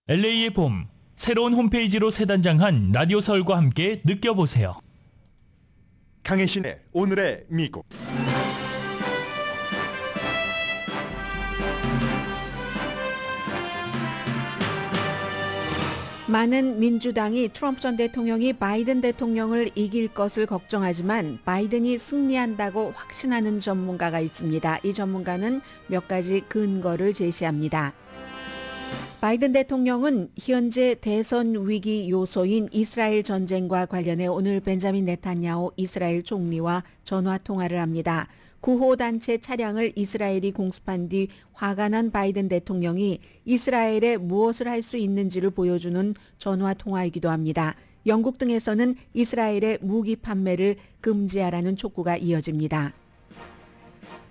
LA의 봄, 새로운 홈페이지로 새 단장한 라디오 서울과 함께 느껴보세요. 강혜신의 오늘의 미국. 많은 민주당이 트럼프 전 대통령이 바이든 대통령을 이길 것을 걱정하지만 바이든이 승리한다고 확신하는 전문가가 있습니다. 이 전문가는 몇 가지 근거를 제시합니다. 바이든 대통령은 현재 대선 위기 요소인 이스라엘 전쟁과 관련해 오늘 벤자민 네탄야후 이스라엘 총리와 전화 통화를 합니다. 구호단체 차량을 이스라엘이 공습한 뒤 화가 난 바이든 대통령이 이스라엘에 무엇을 할 수 있는지를 보여주는 전화 통화이기도 합니다. 영국 등에서는 이스라엘의 무기 판매를 금지하라는 촉구가 이어집니다.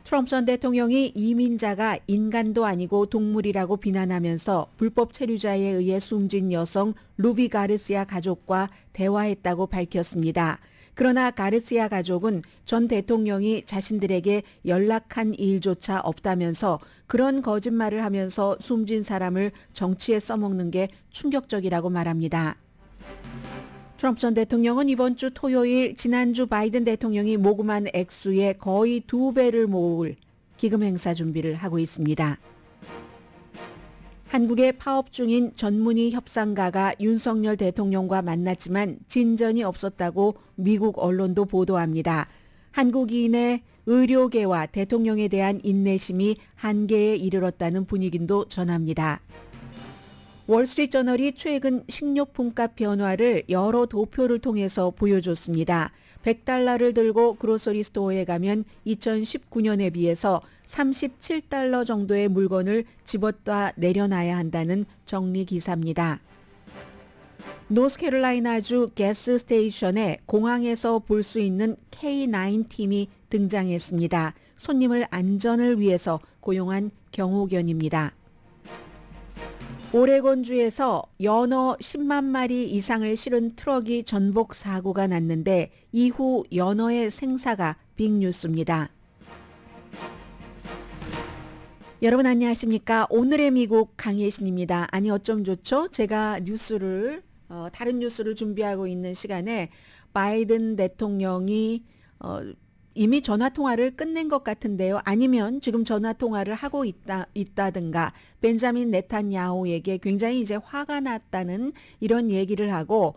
트럼프 전 대통령이 이민자가 인간도 아니고 동물이라고 비난하면서 불법 체류자에 의해 숨진 여성 루비 가르시아 가족과 대화했다고 밝혔습니다. 그러나 가르시아 가족은 전 대통령이 자신들에게 연락한 일조차 없다면서 그런 거짓말을 하면서 숨진 사람을 정치에 써먹는 게 충격적이라고 말합니다. 트럼프 전 대통령은 이번 주 토요일 지난주 바이든 대통령이 모금한 액수의 거의 2배를 모을 기금 행사 준비를 하고 있습니다. 한국에 파업 중인 전문의 협상가가 윤석열 대통령과 만났지만 진전이 없었다고 미국 언론도 보도합니다. 한국인의 의료계와 대통령에 대한 인내심이 한계에 이르렀다는 분위기도 전합니다. 월스트리트저널이 최근 식료품값 변화를 여러 도표를 통해서 보여줬습니다. $100를 들고 그로서리 스토어에 가면 2019년에 비해서 $37 정도의 물건을 집었다 내려놔야 한다는 정리 기사입니다. 노스캐롤라이나주 가스 스테이션에 공항에서 볼 수 있는 K9 팀이 등장했습니다. 손님을 안전을 위해서 고용한 경호견입니다. 오레곤주에서 연어 10만 마리 이상을 실은 트럭이 전복 사고가 났는데 이후 연어의 생사가 빅뉴스입니다. 여러분 안녕하십니까? 오늘의 미국 강혜신입니다. 아니 어쩜 좋죠? 제가 다른 뉴스를 준비하고 있는 시간에 바이든 대통령이 이미 전화통화를 끝낸 것 같은데요. 아니면 지금 전화통화를 하고 있다든가 벤자민 네탄야후에게 굉장히 이제 화가 났다는 이런 얘기를 하고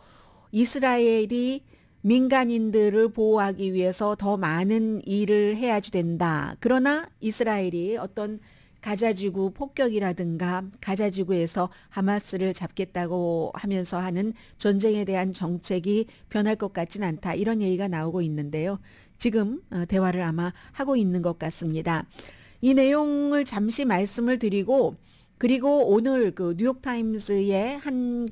이스라엘이 민간인들을 보호하기 위해서 더 많은 일을 해야지 된다. 그러나 이스라엘이 어떤 가자지구 폭격이라든가 가자지구에서 하마스를 잡겠다고 하면서 하는 전쟁에 대한 정책이 변할 것 같진 않다. 이런 얘기가 나오고 있는데요. 지금 대화를 아마 하고 있는 것 같습니다. 이 내용을 잠시 말씀을 드리고 그리고 오늘 그 뉴욕타임스의 한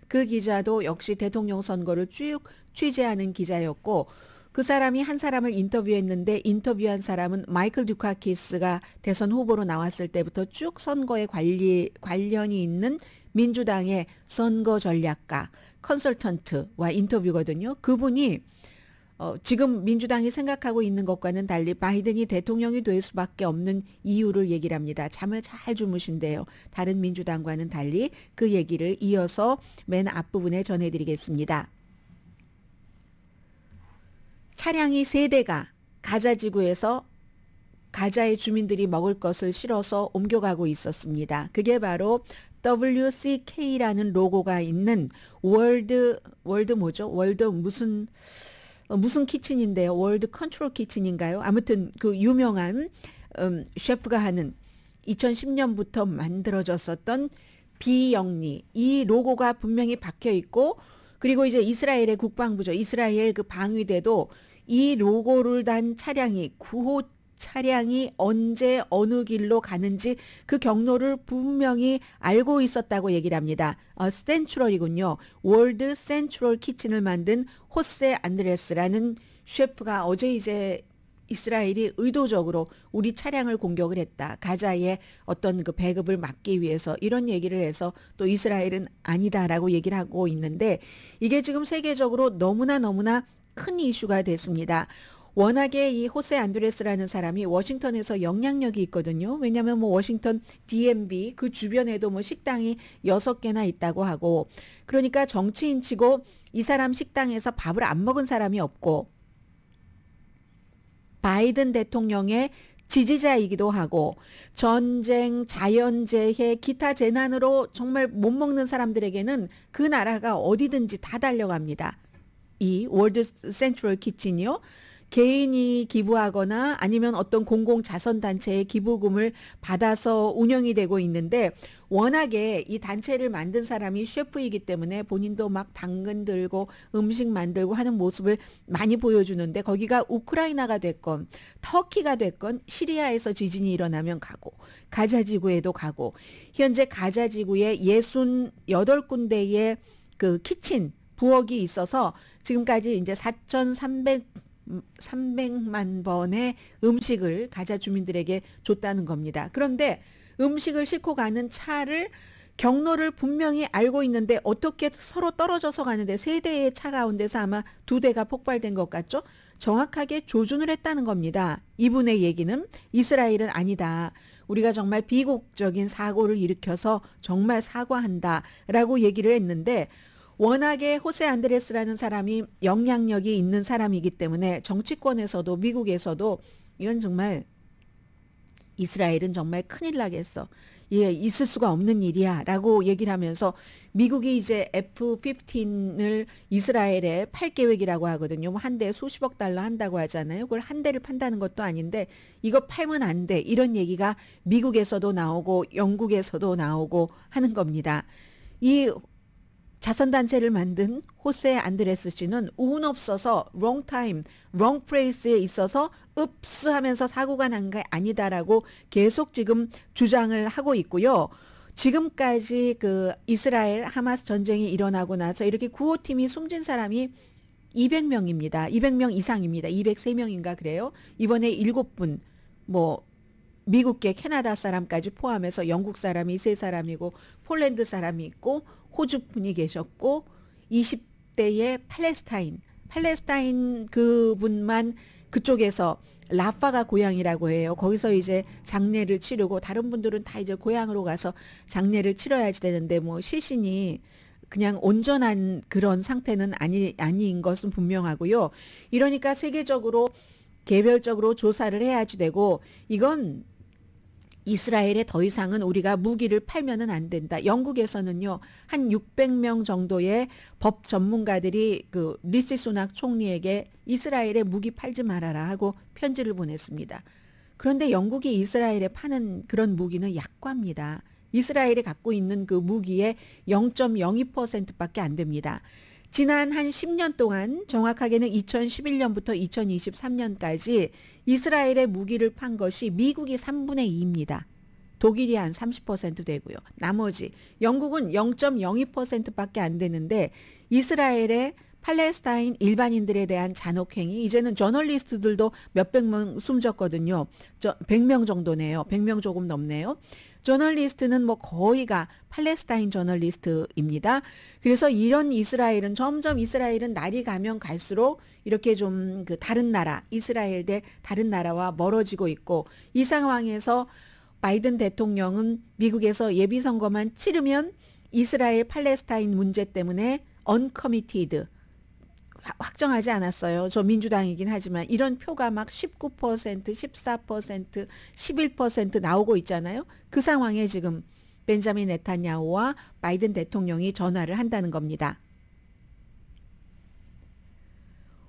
그 기자도 역시 대통령 선거를 쭉 취재하는 기자였고 그 사람이 한 사람을 인터뷰했는데 인터뷰한 사람은 마이클 듀카키스가 대선 후보로 나왔을 때부터 쭉 선거에 관련이 있는 민주당의 선거 전략가 컨설턴트와 인터뷰거든요. 그분이 지금 민주당이 생각하고 있는 것과는 달리 바이든이 대통령이 될 수밖에 없는 이유를 얘기를 합니다. 잠을 잘 주무신대요. 다른 민주당과는 달리 그 얘기를 이어서 맨 앞부분에 전해드리겠습니다. 차량이 3대가 가자지구에서 가자의 주민들이 먹을 것을 실어서 옮겨가고 있었습니다. 그게 바로 WCK라는 로고가 있는 월드 무슨 키친인데요. 월드 컨트롤 키친인가요? 아무튼 그 유명한 셰프가 하는 2010년부터 만들어졌었던 비영리 이 로고가 분명히 박혀 있고 그리고 이제 이스라엘의 국방부죠. 이스라엘 그 방위대도 이 로고를 단 차량이 구호 차량이 언제 어느 길로 가는지 그 경로를 분명히 알고 있었다고 얘기를 합니다. 센트럴이군요. 월드 센트럴 키친을 만든 호세 안드레스라는 셰프가 어제 이제 이스라엘이 의도적으로 우리 차량을 공격을 했다. 가자의 어떤 그 배급을 막기 위해서 이런 얘기를 해서 또 이스라엘은 아니다라고 얘기를 하고 있는데 이게 지금 세계적으로 너무나 큰 이슈가 됐습니다. 워낙에 이 호세 안드레스라는 사람이 워싱턴에서 영향력이 있거든요. 왜냐하면 뭐 워싱턴 DMV 그 주변에도 뭐 식당이 6개나 있다고 하고, 그러니까 정치인치고 이 사람 식당에서 밥을 안 먹은 사람이 없고, 바이든 대통령의 지지자이기도 하고, 전쟁, 자연재해, 기타 재난으로 정말 못 먹는 사람들에게는 그 나라가 어디든지 다 달려갑니다. 이 월드 센트럴 키친이요. 개인이 기부하거나 아니면 어떤 공공자선단체의 기부금을 받아서 운영이 되고 있는데, 워낙에 이 단체를 만든 사람이 셰프이기 때문에 본인도 막 당근 들고 음식 만들고 하는 모습을 많이 보여주는데, 거기가 우크라이나가 됐건 터키가 됐건 시리아에서 지진이 일어나면 가고, 가자지구에도 가고, 현재 가자지구에 68군데의 그 키친 부엌이 있어서 지금까지 이제 4,300만 번의 음식을 가자 주민들에게 줬다는 겁니다. 그런데 음식을 싣고 가는 차를 경로를 분명히 알고 있는데 어떻게 서로 떨어져서 가는데 3대의 차 가운데서 아마 2대가 폭발된 것 같죠? 정확하게 조준을 했다는 겁니다. 이분의 얘기는 이스라엘은 아니다. 우리가 정말 비극적인 사고를 일으켜서 정말 사과한다라고 얘기를 했는데, 워낙에 호세 안드레스라는 사람이 영향력이 있는 사람이기 때문에 정치권에서도 미국에서도 이건 정말 이스라엘은 정말 큰일 나겠어. 예, 있을 수가 없는 일이야 라고 얘기를 하면서, 미국이 이제 F-15을 이스라엘에 팔 계획이라고 하거든요. 뭐 한 대에 수십억 달러 한다고 하잖아요. 그걸 한 대를 판다는 것도 아닌데 이거 팔면 안 돼, 이런 얘기가 미국에서도 나오고 영국에서도 나오고 하는 겁니다. 이 자선단체를 만든 호세 안드레스 씨는 운 없어서 wrong time, wrong place에 있어서 읍스 하면서 사고가 난 게 아니다라고 계속 지금 주장을 하고 있고요. 지금까지 그 이스라엘 하마스 전쟁이 일어나고 나서 이렇게 구호팀이 숨진 사람이 200명입니다. 200명 이상입니다. 203명인가 그래요. 이번에 7분, 뭐 미국계 캐나다 사람까지 포함해서 영국 사람이 3사람이고 폴란드 사람이 있고 호주 분이 계셨고 20대의 팔레스타인 그분만 그쪽에서 라파가 고향이라고 해요. 거기서 이제 장례를 치르고 다른 분들은 다 이제 고향으로 가서 장례를 치러야지 되는데 뭐 시신이 그냥 온전한 그런 상태는 아닌 것은 분명하고요. 이러니까 세계적으로 개별적으로 조사를 해야지 되고, 이건 이스라엘에 더 이상은 우리가 무기를 팔면은 안 된다. 영국에서는요, 한 600명 정도의 법 전문가들이 그 리시 수낙 총리에게 이스라엘에 무기 팔지 말아라 하고 편지를 보냈습니다. 그런데 영국이 이스라엘에 파는 그런 무기는 약과입니다. 이스라엘이 갖고 있는 그 무기의 0.02%밖에 안 됩니다. 지난 한 10년 동안, 정확하게는 2011년부터 2023년까지 이스라엘에 무기를 판 것이 미국이 3분의 2입니다. 독일이 한 30% 되고요. 나머지 영국은 0.02%밖에 안 되는데, 이스라엘의 팔레스타인 일반인들에 대한 잔혹행위, 이제는 저널리스트들도 몇백 명 숨졌거든요. 100명 정도네요. 100명 조금 넘네요. 저널리스트는 뭐 거의가 팔레스타인 저널리스트입니다. 그래서 이런 이스라엘은 점점 이스라엘은 날이 가면 갈수록 이렇게 좀 그 다른 나라, 이스라엘 대 다른 나라와 멀어지고 있고, 이 상황에서 바이든 대통령은 미국에서 예비선거만 치르면 이스라엘 팔레스타인 문제 때문에 uncommitted, 확정하지 않았어요. 저 민주당이긴 하지만 이런 표가 막 19%, 14%, 11% 나오고 있잖아요. 그 상황에 지금 벤자민 네타냐후와 바이든 대통령이 전화를 한다는 겁니다.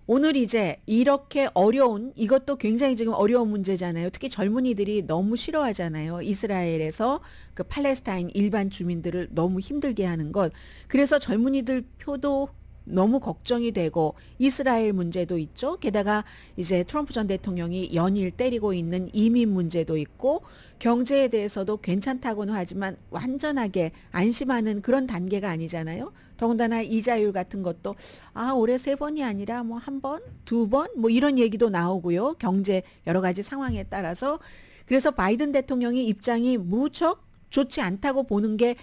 오늘 이제 이렇게 어려운, 이것도 굉장히 지금 어려운 문제잖아요. 특히 젊은이들이 너무 싫어하잖아요. 이스라엘에서 그 팔레스타인 일반 주민들을 너무 힘들게 하는 것. 그래서 젊은이들 표도 너무 걱정이 되고, 이스라엘 문제도 있죠. 게다가 이제 트럼프 전 대통령이 연일 때리고 있는 이민 문제도 있고, 경제에 대해서도 괜찮다고는 하지만 완전하게 안심하는 그런 단계가 아니잖아요. 더군다나 이자율 같은 것도 올해 3번이 아니라 뭐 1번, 2번 뭐 이런 얘기도 나오고요. 경제 여러 가지 상황에 따라서. 그래서 바이든 대통령이 입장이 무척 좋지 않다고 보는 게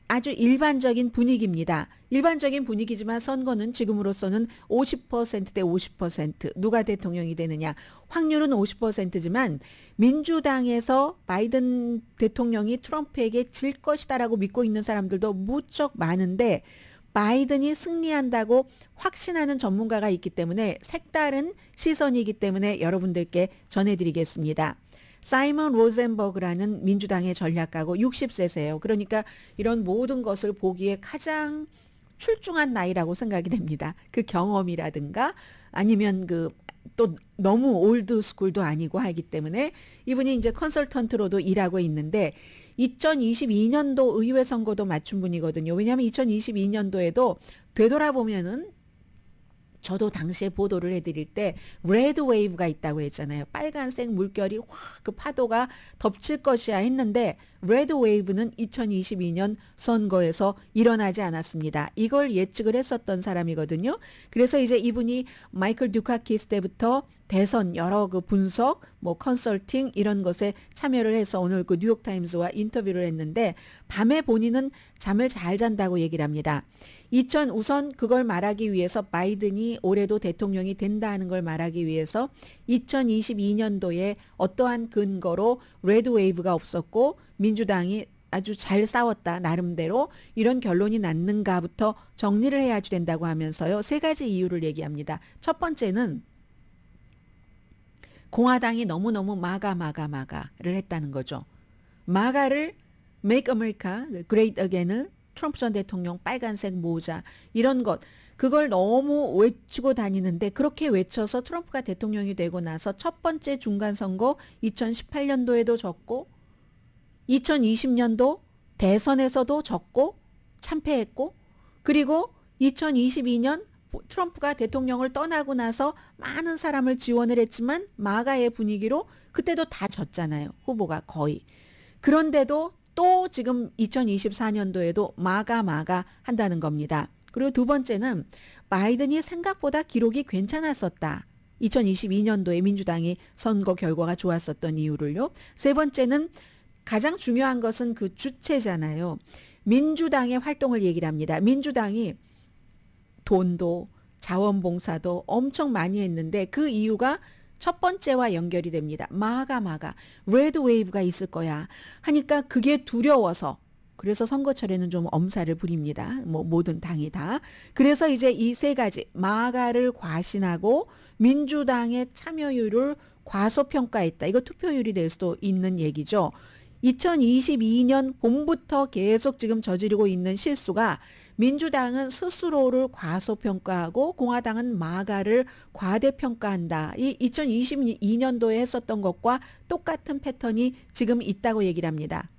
아주 일반적인 분위기입니다. 일반적인 분위기지만 선거는 지금으로서는 50%대 50%, 누가 대통령이 되느냐. 확률은 50%지만 민주당에서 바이든 대통령이 트럼프에게 질 것이다라고 믿고 있는 사람들도 무척 많은데 바이든이 승리한다고 확신하는 전문가가 있기 때문에 색다른 시선이기 때문에 여러분들께 전해드리겠습니다. 사이먼 로젠버그라는 민주당의 전략가고 60세세요. 그러니까 이런 모든 것을 보기에 가장 출중한 나이라고 생각이 됩니다. 그 경험이라든가 아니면 또 너무 올드 스쿨도 아니고 하기 때문에 이분이 이제 컨설턴트로도 일하고 있는데 2022년도 의회 선거도 맞춘 분이거든요. 왜냐하면 2022년도에도 되돌아보면은 저도 당시에 보도를 해드릴 때 레드 웨이브가 있다고 했잖아요. 빨간색 물결이 확 그 파도가 덮칠 것이야 했는데 레드 웨이브는 2022년 선거에서 일어나지 않았습니다. 이걸 예측을 했었던 사람이거든요. 그래서 이제 이분이 마이클 듀카키스 때부터 대선 여러 그 분석, 뭐 컨설팅 이런 것에 참여를 해서 오늘 그 뉴욕타임스와 인터뷰를 했는데 밤에 본인은 잠을 잘 잔다고 얘기를 합니다. 우선 그걸 말하기 위해서 바이든이 올해도 대통령이 된다 하는 걸 말하기 위해서 2022년도에 어떠한 근거로 레드 웨이브가 없었고 민주당이 아주 잘 싸웠다 나름대로 이런 결론이 났는가부터 정리를 해야지 된다고 하면서요. 세 가지 이유를 얘기합니다. 첫 번째는 공화당이 너무너무 마가를 했다는 거죠. 마가를 Make America Great Again을 트럼프 전 대통령 빨간색 모자 이런 것 그걸 너무 외치고 다니는데 그렇게 외쳐서 트럼프가 대통령이 되고 나서 첫 번째 중간선거 2018년도에도 졌고 2020년도 대선에서도 졌고 참패했고 그리고 2022년 트럼프가 대통령을 떠나고 나서 많은 사람을 지원을 했지만 마가의 분위기로 그때도 다 졌잖아요. 후보가 거의. 그런데도 또 지금 2024년도에도 마가 한다는 겁니다. 그리고 두 번째는 바이든이 생각보다 기록이 괜찮았었다. 2022년도에 민주당이 선거 결과가 좋았었던 이유를요. 세 번째는 가장 중요한 것은 그 주체잖아요. 민주당의 활동을 얘기를 합니다. 민주당이 돈도 자원봉사도 엄청 많이 했는데 그 이유가 첫 번째와 연결이 됩니다. 마가 레드 웨이브가 있을 거야 하니까 그게 두려워서 그래서 선거철에는 좀 엄살을 부립니다. 뭐 모든 당이 다. 그래서 이제 이 세 가지 마가를 과신하고 민주당의 참여율을 과소평가했다. 이거 투표율이 될 수도 있는 얘기죠. 2022년 봄부터 계속 지금 저지르고 있는 실수가 민주당은 스스로를 과소평가하고 공화당은 마가를 과대평가한다. 이 2022년도에 했었던 것과 똑같은 패턴이 지금 있다고 얘기를 합니다.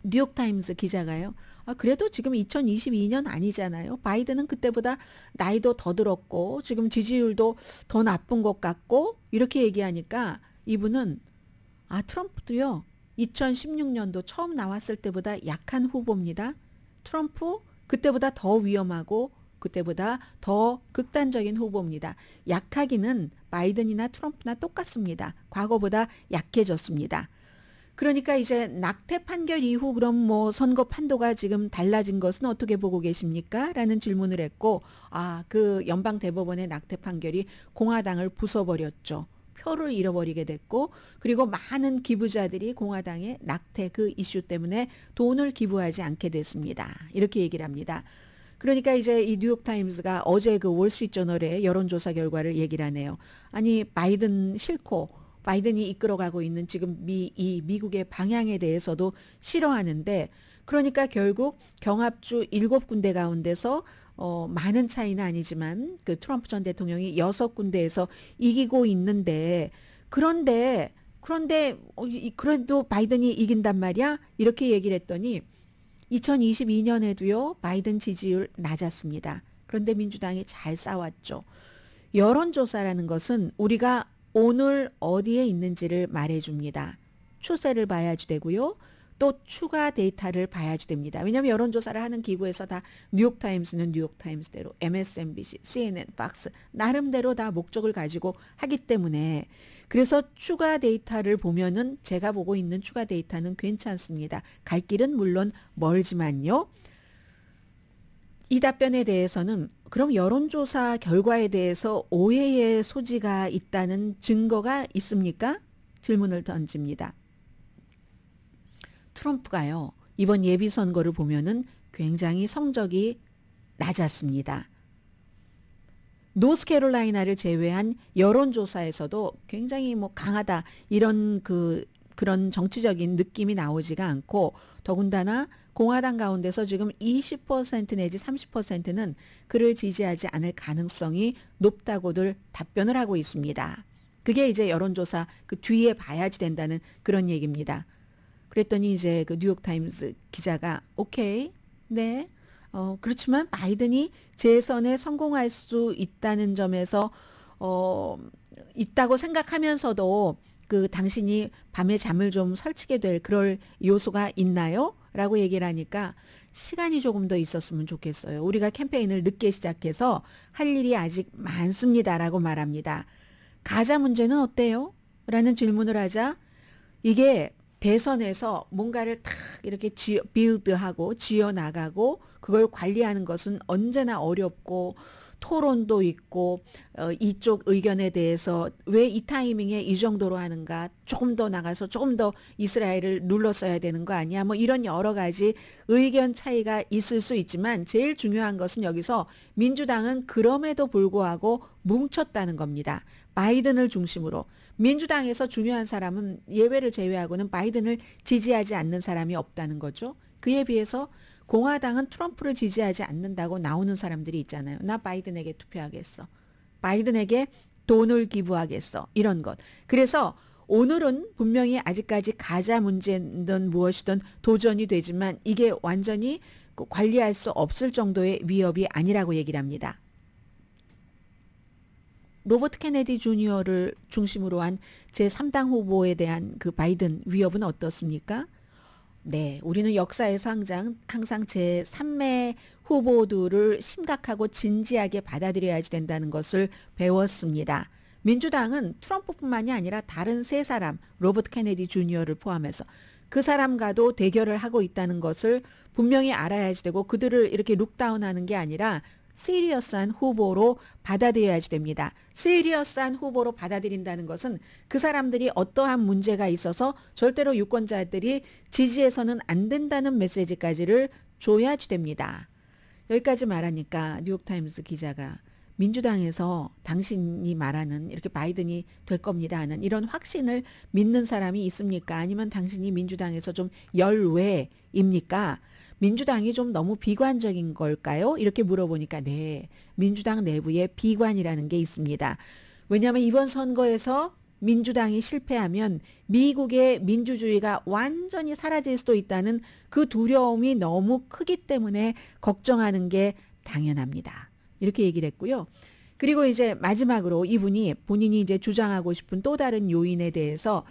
뉴욕타임스 기자가요. 그래도 지금 2022년 아니잖아요. 바이든은 그때보다 나이도 더 들었고 지금 지지율도 더 나쁜 것 같고 이렇게 얘기하니까 이분은 트럼프도요. 2016년도 처음 나왔을 때보다 약한 후보입니다. 트럼프 그때보다 더 위험하고 그때보다 더 극단적인 후보입니다. 약하기는 바이든이나 트럼프나 똑같습니다. 과거보다 약해졌습니다. 그러니까 이제 낙태 판결 이후 그럼 뭐 선거 판도가 지금 달라진 것은 어떻게 보고 계십니까? 라는 질문을 했고 그 연방 대법원의 낙태 판결이 공화당을 부숴버렸죠. 표를 잃어버리게 됐고 그리고 많은 기부자들이 공화당의 낙태 그 이슈 때문에 돈을 기부하지 않게 됐습니다. 이렇게 얘기를 합니다. 그러니까 이제 이 뉴욕타임스가 어제 그 월스트리트저널의 여론조사 결과를 얘기를 하네요. 아니 바이든 싫고 바이든이 이끌어가고 있는 지금 미국의 방향에 대해서도 싫어하는데 그러니까 결국 경합주 7군데 가운데서 많은 차이는 아니지만 그 트럼프 전 대통령이 6군데에서 이기고 있는데 그런데 그래도 바이든이 이긴단 말이야? 이렇게 얘기를 했더니 2022년에도요. 바이든 지지율 낮았습니다. 그런데 민주당이 잘 싸웠죠. 여론조사라는 것은 우리가 오늘 어디에 있는지를 말해줍니다. 추세를 봐야지 되고요. 또 추가 데이터를 봐야지 됩니다. 왜냐하면 여론조사를 하는 기구에서 다 뉴욕타임스는 뉴욕타임스대로 MSNBC, CNN, 팍스 나름대로 다 목적을 가지고 하기 때문에 그래서 추가 데이터를 보면은 제가 보고 있는 추가 데이터는 괜찮습니다. 갈 길은 물론 멀지만요. 이 답변에 대해서는 그럼 여론조사 결과에 대해서 오해의 소지가 있다는 증거가 있습니까? 질문을 던집니다. 트럼프가요, 이번 예비선거를 보면은 굉장히 성적이 낮았습니다. 노스캐롤라이나를 제외한 여론조사에서도 굉장히 뭐 강하다 이런 그런 정치적인 느낌이 나오지가 않고, 더군다나 공화당 가운데서 지금 20% 내지 30%는 그를 지지하지 않을 가능성이 높다고들 답변을 하고 있습니다. 그게 이제 여론조사 그 뒤에 봐야지 된다는 그런 얘기입니다. 그랬더니 이제 그 뉴욕타임스 기자가 오케이, 네, 그렇지만 바이든이 재선에 성공할 수 있다는 점에서 있다고 생각하면서도 그 당신이 밤에 잠을 좀 설치게 될 그럴 요소가 있나요? 라고 얘기를 하니까 시간이 조금 더 있었으면 좋겠어요. 우리가 캠페인을 늦게 시작해서 할 일이 아직 많습니다라고 말합니다. 가자 문제는 어때요? 라는 질문을 하자 이게 대선에서 뭔가를 탁 이렇게 빌드하고 지어나가고 그걸 관리하는 것은 언제나 어렵고 토론도 있고 이쪽 의견에 대해서 왜 이 타이밍에 이 정도로 하는가, 조금 더 나가서 조금 더 이스라엘을 눌렀어야 되는 거 아니야, 뭐 이런 여러 가지 의견 차이가 있을 수 있지만 제일 중요한 것은 여기서 민주당은 그럼에도 불구하고 뭉쳤다는 겁니다. 바이든을 중심으로. 민주당에서 중요한 사람은 예외를 제외하고는 바이든을 지지하지 않는 사람이 없다는 거죠. 그에 비해서 공화당은 트럼프를 지지하지 않는다고 나오는 사람들이 있잖아요. 나 바이든에게 투표하겠어. 바이든에게 돈을 기부하겠어. 이런 것. 그래서 오늘은 분명히 아직까지 가자 문제든 무엇이든 도전이 되지만 이게 완전히 관리할 수 없을 정도의 위협이 아니라고 얘기를 합니다. 로버트 케네디 주니어를 중심으로 한 제3당 후보에 대한 그 바이든 위협은 어떻습니까? 네, 우리는 역사에서 항상 제3의 후보들을 심각하고 진지하게 받아들여야지 된다는 것을 배웠습니다. 민주당은 트럼프뿐만이 아니라 다른 세 사람, 로버트 케네디 주니어를 포함해서 그 사람과도 대결을 하고 있다는 것을 분명히 알아야지 되고 그들을 이렇게 룩다운하는 게 아니라 시리어스한 후보로 받아들여야지 됩니다. 시리어스한 후보로 받아들인다는 것은 그 사람들이 어떠한 문제가 있어서 절대로 유권자들이 지지해서는 안 된다는 메시지까지를 줘야지 됩니다. 여기까지 말하니까 뉴욕타임스 기자가 민주당에서 당신이 말하는 이렇게 바이든이 될 겁니다 하는 이런 확신을 믿는 사람이 있습니까? 아니면 당신이 민주당에서 좀 열외입니까? 민주당이 좀 너무 비관적인 걸까요? 이렇게 물어보니까 네, 민주당 내부에 비관이라는 게 있습니다. 왜냐하면 이번 선거에서 민주당이 실패하면 미국의 민주주의가 완전히 사라질 수도 있다는 그 두려움이 너무 크기 때문에 걱정하는 게 당연합니다. 이렇게 얘기를 했고요. 그리고 이제 마지막으로 이분이 본인이 이제 주장하고 싶은 또 다른 요인에 대해서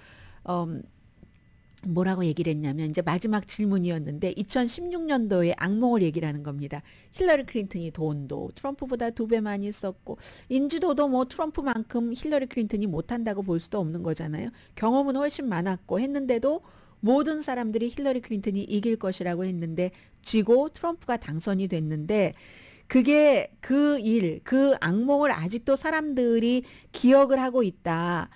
뭐라고 얘기를 했냐면 이제 마지막 질문이었는데 2016년도에 악몽을 얘기를 하는 겁니다. 힐러리 클린턴이 돈도 트럼프보다 2배 많이 썼고 인지도도 뭐 트럼프만큼 힐러리 클린턴이 못한다고 볼 수도 없는 거잖아요. 경험은 훨씬 많았고 했는데도 모든 사람들이 힐러리 클린턴이 이길 것이라고 했는데 지고 트럼프가 당선이 됐는데 그게 그 악몽을 아직도 사람들이 기억을 하고 있다.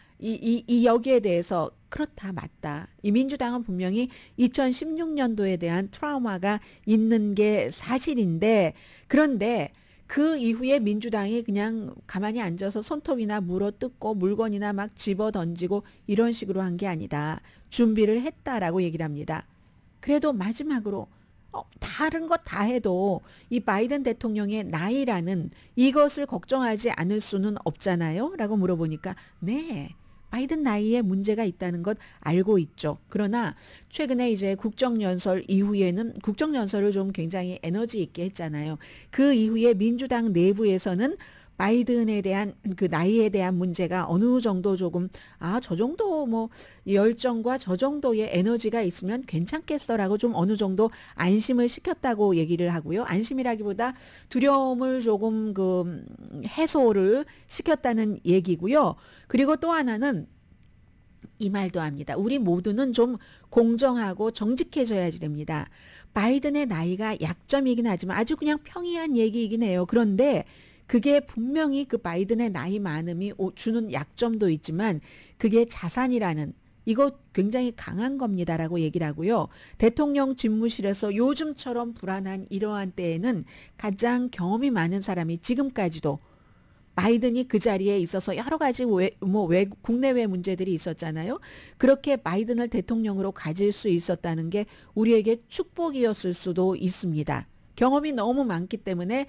여기에 대해서 그렇다, 맞다. 이 민주당은 분명히 2016년도에 대한 트라우마가 있는 게 사실인데, 그런데 그 이후에 민주당이 그냥 가만히 앉아서 손톱이나 물어뜯고 물건이나 막 집어 던지고 이런 식으로 한 게 아니다. 준비를 했다라고 얘기를 합니다. 그래도 마지막으로 다른 것 다 해도 이 바이든 대통령의 나이라는 이것을 걱정하지 않을 수는 없잖아요? 라고 물어보니까 네, 바이든 나이에 문제가 있다는 것 알고 있죠. 그러나 최근에 이제 국정연설 이후에는 국정연설을 좀 굉장히 에너지 있게 했잖아요. 그 이후에 민주당 내부에서는 바이든에 대한 그 나이에 대한 문제가 어느 정도 조금 저 정도 뭐 열정과 저 정도의 에너지가 있으면 괜찮겠어라고 좀 어느 정도 안심을 시켰다고 얘기를 하고요. 안심이라기보다 두려움을 조금 해소를 시켰다는 얘기고요. 그리고 또 하나는 이 말도 합니다. 우리 모두는 좀 공정하고 정직해져야지 됩니다. 바이든의 나이가 약점이긴 하지만 아주 그냥 평이한 얘기이긴 해요. 그런데 그게 분명히 그 바이든의 나이 많음이 주는 약점도 있지만 그게 자산이라는 이거 굉장히 강한 겁니다라고 얘기를 하고요. 대통령 집무실에서 요즘처럼 불안한 이러한 때에는 가장 경험이 많은 사람이 지금까지도 바이든이 그 자리에 있어서 여러 가지 국내외 문제들이 있었잖아요. 그렇게 바이든을 대통령으로 가질 수 있었다는 게 우리에게 축복이었을 수도 있습니다. 경험이 너무 많기 때문에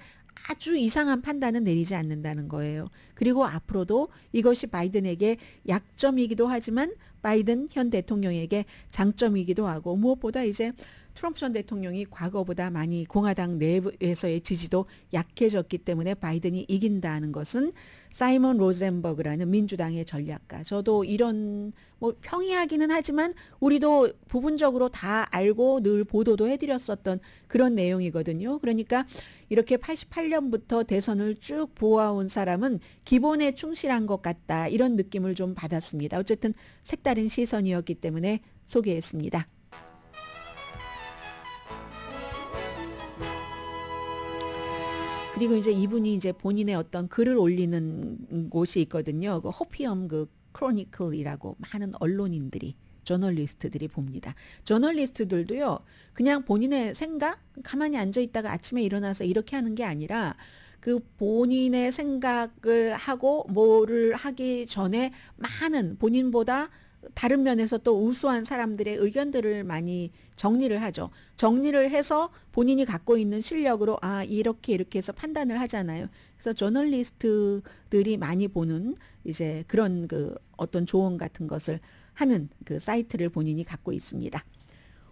아주 이상한 판단은 내리지 않는다는 거예요. 그리고 앞으로도 이것이 바이든에게 약점이기도 하지만 바이든 현 대통령에게 장점이기도 하고 무엇보다 이제 트럼프 전 대통령이 과거보다 많이 공화당 내부에서의 지지도 약해졌기 때문에 바이든이 이긴다는 것은 사이먼 로젠버그라는 민주당의 전략가. 저도 이런 평이하기는 하지만 우리도 부분적으로 다 알고 늘 보도도 해드렸었던 그런 내용이거든요. 그러니까 이렇게 88년부터 대선을 쭉 보아온 사람은 기본에 충실한 것 같다. 이런 느낌을 좀 받았습니다. 어쨌든 색다른 시선이었기 때문에 소개했습니다. 그리고 이제 이분이 이제 본인의 어떤 글을 올리는 곳이 있거든요. 그 호피엄 그 크로니클이라고 많은 언론인들이 저널리스트들이 봅니다. 저널리스트들도요. 그냥 본인의 생각 가만히 앉아 있다가 아침에 일어나서 이렇게 하는 게 아니라 그 본인의 생각을 하고 뭐를 하기 전에 많은 본인보다 다른 면에서 또 우수한 사람들의 의견들을 많이 정리를 하죠. 정리를 해서 본인이 갖고 있는 실력으로 이렇게 해서 판단을 하잖아요. 그래서 저널리스트들이 많이 보는 이제 그런 그 어떤 조언 같은 것을 하는 그 사이트를 본인이 갖고 있습니다.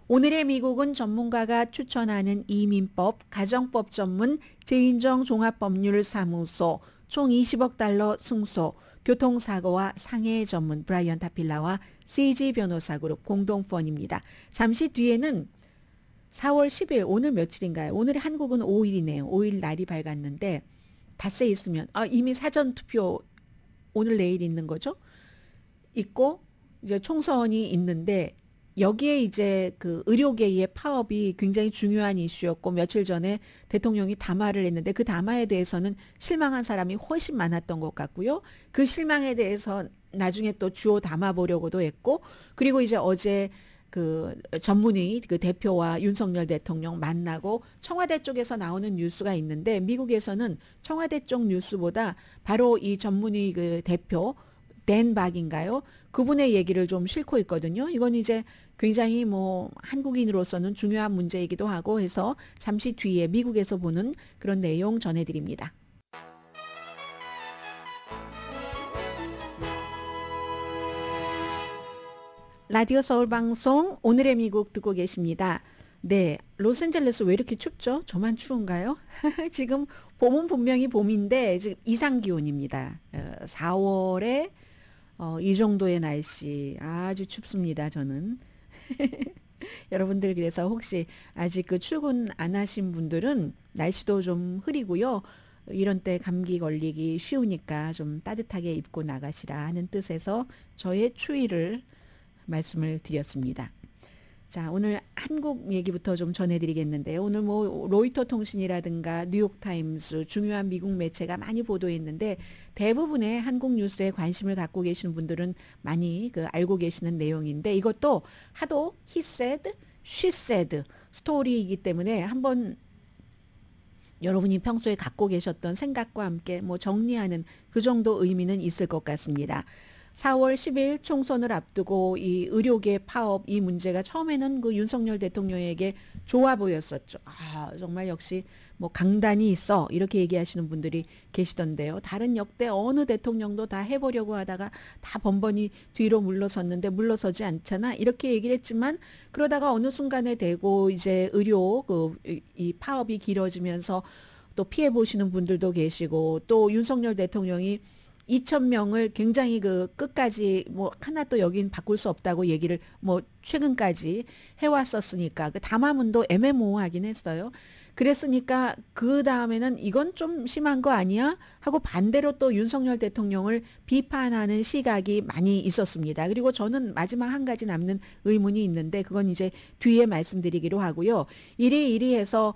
오늘의 미국은 전문가가 추천하는 이민법, 가정법 전문 제인정 종합법률사무소 총 20억 달러 승소, 교통사고와 상해 전문 브라이언 타필라와 CG 변호사그룹 공동펀입니다. 잠시 뒤에는 4월 10일 오늘 며칠인가요? 오늘 한국은 5일이네요. 5일 날이 밝았는데 닷새 있으면 이미 사전투표 오늘 내일 있는 거죠? 있고 이제 총선이 있는데 여기에 이제 그 의료계의 파업이 굉장히 중요한 이슈였고 며칠 전에 대통령이 담화를 했는데 그 담화에 대해서는 실망한 사람이 훨씬 많았던 것 같고요. 그 실망에 대해서 나중에 또 주워 담아 보려고도 했고 그리고 이제 어제 그 전문의 그 대표와 윤석열 대통령 만나고 청와대 쪽에서 나오는 뉴스가 있는데 미국에서는 청와대 쪽 뉴스보다 바로 이 전문의 그 대표 댄 박인가요? 그분의 얘기를 좀 싣고 있거든요. 이건 이제 굉장히 한국인으로서는 중요한 문제이기도 하고 해서 잠시 뒤에 미국에서 보는 그런 내용 전해드립니다. 라디오 서울방송 오늘의 미국 듣고 계십니다. 네, 로스앤젤레스 왜 이렇게 춥죠? 저만 추운가요? 지금 봄은 분명히 봄인데 지금 이상기온입니다. 4월에 이 정도의 날씨 아주 춥습니다. 저는. 여러분들 그래서 혹시 아직 그 출근 안 하신 분들은 날씨도 좀 흐리고요. 이런 때 감기 걸리기 쉬우니까 좀 따뜻하게 입고 나가시라 하는 뜻에서 저의 추위를 말씀을 드렸습니다. 자, 오늘 한국 얘기부터 좀 전해드리겠는데요. 오늘 로이터 통신이라든가 뉴욕타임스 중요한 미국 매체가 많이 보도했는데 대부분의 한국 뉴스에 관심을 갖고 계시는 분들은 많이 알고 계시는 내용인데 이것도 하도 he said, she said 스토리이기 때문에 한번 여러분이 평소에 갖고 계셨던 생각과 함께 정리하는 그 정도 의미는 있을 것 같습니다. 4월 10일 총선을 앞두고 이 의료계 파업 이 문제가 처음에는 그 윤석열 대통령에게 좋아 보였었죠. 정말 역시 강단이 있어 이렇게 얘기하시는 분들이 계시던데요. 다른 역대 어느 대통령도 다 해보려고 하다가 다 번번이 뒤로 물러섰는데 물러서지 않잖아 이렇게 얘기를 했지만 그러다가 어느 순간에 되고 이제 의료 이 파업이 길어지면서 또 피해 보시는 분들도 계시고 또 윤석열 대통령이 2,000명을 굉장히 그 끝까지 뭐 하나 또 여긴 바꿀 수 없다고 얘기를 뭐 최근까지 해왔었으니까 그 담화문도 애매모호하긴 했어요. 그랬으니까 그 다음에는 이건 좀 심한 거 아니야? 하고 반대로 또 윤석열 대통령을 비판하는 시각이 많이 있었습니다. 그리고 저는 마지막 한 가지 남는 의문이 있는데 그건 이제 뒤에 말씀드리기로 하고요. 이리 해서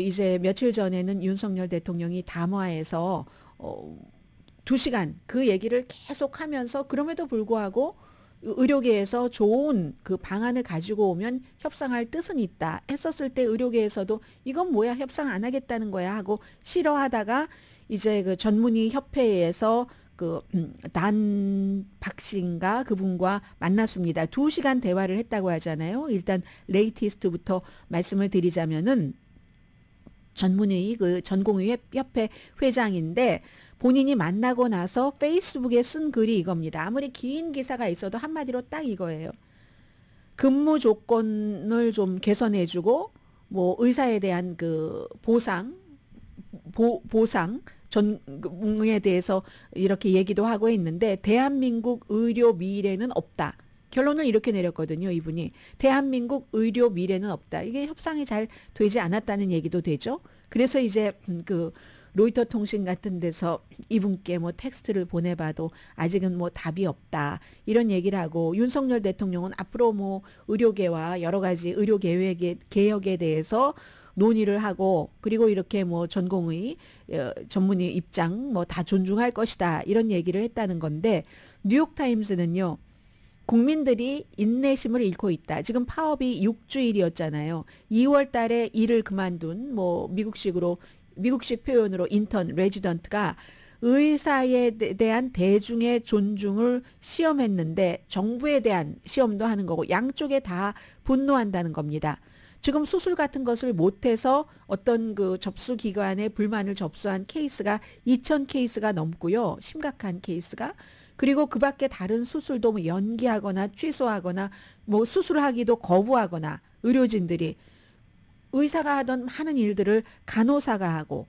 이제 며칠 전에는 윤석열 대통령이 담화에서 2시간 그 얘기를 계속 하면서 그럼에도 불구하고 의료계에서 좋은 그 방안을 가지고 오면 협상할 뜻은 있다 했었을 때 의료계에서도 이건 뭐야 협상 안 하겠다는 거야 하고 싫어하다가 이제 그 전문의 협회에서 그 단박씨인가 그분과 만났습니다. 2시간 대화를 했다고 하잖아요. 일단 레이티스트부터 말씀을 드리자면은 전문의 그 전공의협회 회장인데 본인이 만나고 나서 페이스북에 쓴 글이 이겁니다. 아무리 긴 기사가 있어도 한마디로 딱 이거예요. 근무 조건을 좀 개선해주고 뭐 의사에 대한 그 보상 전에 대해서 이렇게 얘기도 하고 있는데 대한민국 의료 미래는 없다. 결론을 이렇게 내렸거든요. 이분이. 대한민국 의료 미래는 없다. 이게 협상이 잘 되지 않았다는 얘기도 되죠. 그래서 이제 그 로이터 통신 같은 데서 이분께 뭐 텍스트를 보내봐도 아직은 뭐 답이 없다. 이런 얘기를 하고 윤석열 대통령은 앞으로 뭐 의료계와 여러 가지 의료 개혁에 대해서 논의를 하고 그리고 이렇게 뭐 전공의 전문의 입장 뭐 다 존중할 것이다. 이런 얘기를 했다는 건데 뉴욕타임스는요. 국민들이 인내심을 잃고 있다. 지금 파업이 6주일이었잖아요. 2월 달에 일을 그만둔 뭐 미국식 표현으로 인턴, 레지던트가 의사에 대한 대중의 존중을 시험했는데 정부에 대한 시험도 하는 거고 양쪽에 다 분노한다는 겁니다. 지금 수술 같은 것을 못해서 어떤 그 접수기관에 불만을 접수한 케이스가 2,000케이스가 넘고요. 심각한 케이스가. 그리고 그 밖에 다른 수술도 뭐 연기하거나 취소하거나 뭐 수술하기도 거부하거나 의료진들이 의사가 하던 많은 일들을 간호사가 하고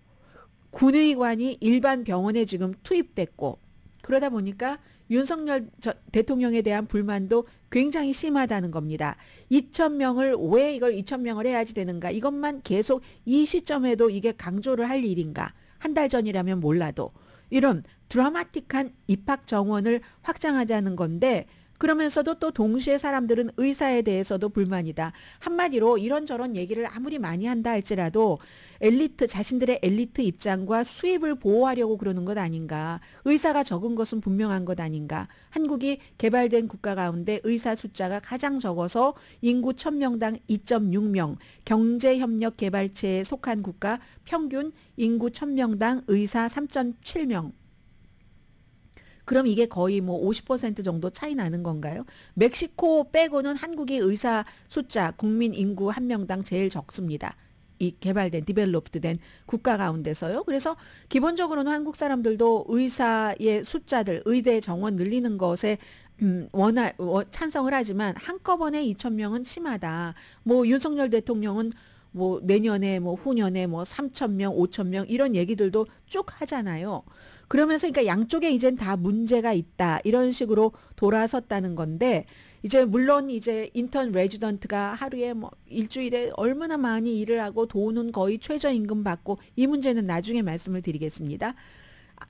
군의관이 일반 병원에 지금 투입됐고 그러다 보니까 윤석열 대통령에 대한 불만도 굉장히 심하다는 겁니다. 2,000명을 왜 이걸 2,000명을 해야지 되는가? 이것만 계속 이 시점에도 이게 강조를 할 일인가? 한 달 전이라면 몰라도 이런 드라마틱한 입학 정원을 확장하자는 건데 그러면서도 또 동시에 사람들은 의사에 대해서도 불만이다. 한마디로 이런저런 얘기를 아무리 많이 한다 할지라도 자신들의 엘리트 입장과 수입을 보호하려고 그러는 것 아닌가. 의사가 적은 것은 분명한 것 아닌가. 한국이 개발된 국가 가운데 의사 숫자가 가장 적어서 인구 1,000명당 2.6명, 경제협력개발체에 속한 국가 평균 인구 1,000명당 의사 3.7명. 그럼 이게 거의 뭐 50% 정도 차이 나는 건가요? 멕시코 빼고는 한국이 의사 숫자 국민 인구 한 명당 제일 적습니다. 이 개발된 디벨롭드된 국가 가운데서요. 그래서 기본적으로는 한국 사람들도 의사의 숫자들 의대 정원 늘리는 것에 찬성을 하지만 한꺼번에 2,000명은 심하다. 뭐 윤석열 대통령은 뭐 내년에 뭐 후년에 뭐 3,000명, 5,000명 이런 얘기들도 쭉 하잖아요. 그러면서 그러니까 양쪽에 이젠 다 문제가 있다. 이런 식으로 돌아섰다는 건데 이제 물론 이제 인턴 레지던트가 하루에 뭐 일주일에 얼마나 많이 일을 하고 돈은 거의 최저임금 받고 이 문제는 나중에 말씀을 드리겠습니다.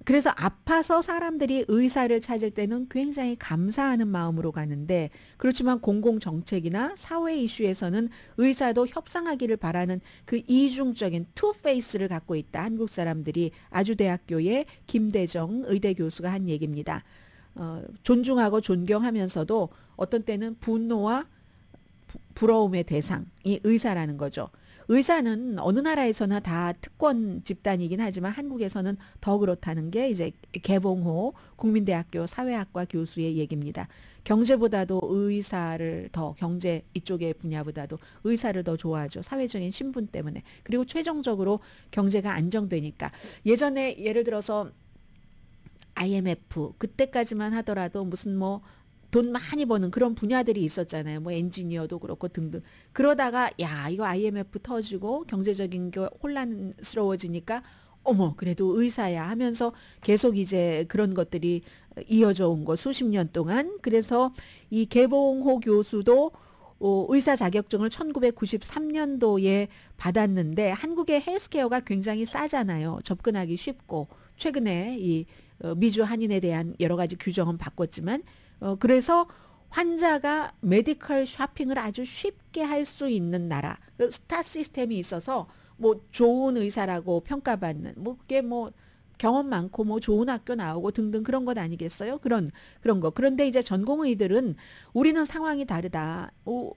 그래서 아파서 사람들이 의사를 찾을 때는 굉장히 감사하는 마음으로 가는데 그렇지만 공공정책이나 사회 이슈에서는 의사도 협상하기를 바라는 그 이중적인 투페이스를 갖고 있다. 한국 사람들이 아주대학교의 김대정 의대 교수가 한 얘기입니다. 존중하고 존경하면서도 어떤 때는 분노와 부러움의 대상이 의사라는 거죠. 의사는 어느 나라에서나 다 특권 집단이긴 하지만 한국에서는 더 그렇다는 게 이제 개봉호 국민대학교 사회학과 교수의 얘기입니다. 경제보다도 의사를 더 경제 이쪽의 분야보다도 의사를 더 좋아하죠. 사회적인 신분 때문에. 그리고 최종적으로 경제가 안정되니까. 예전에 예를 들어서 IMF 그때까지만 하더라도 무슨 뭐 돈 많이 버는 그런 분야들이 있었잖아요. 뭐 엔지니어도 그렇고 등등. 그러다가 야 이거 IMF 터지고 경제적인 게 혼란스러워지니까 어머, 그래도 의사야 하면서 계속 이제 그런 것들이 이어져 온 거 수십 년 동안. 그래서 이 개봉호 교수도 의사 자격증을 1993년도에 받았는데 한국의 헬스케어가 굉장히 싸잖아요. 접근하기 쉽고 최근에 이 미주 한인에 대한 여러 가지 규정은 바꿨지만 그래서 환자가 메디컬 쇼핑을 아주 쉽게 할 수 있는 나라. 스타 시스템이 있어서 뭐 좋은 의사라고 평가받는 뭐 그게 뭐 경험 많고 뭐 좋은 학교 나오고 등등 그런 것 아니겠어요? 그런 거. 그런데 이제 전공의들은 우리는 상황이 다르다.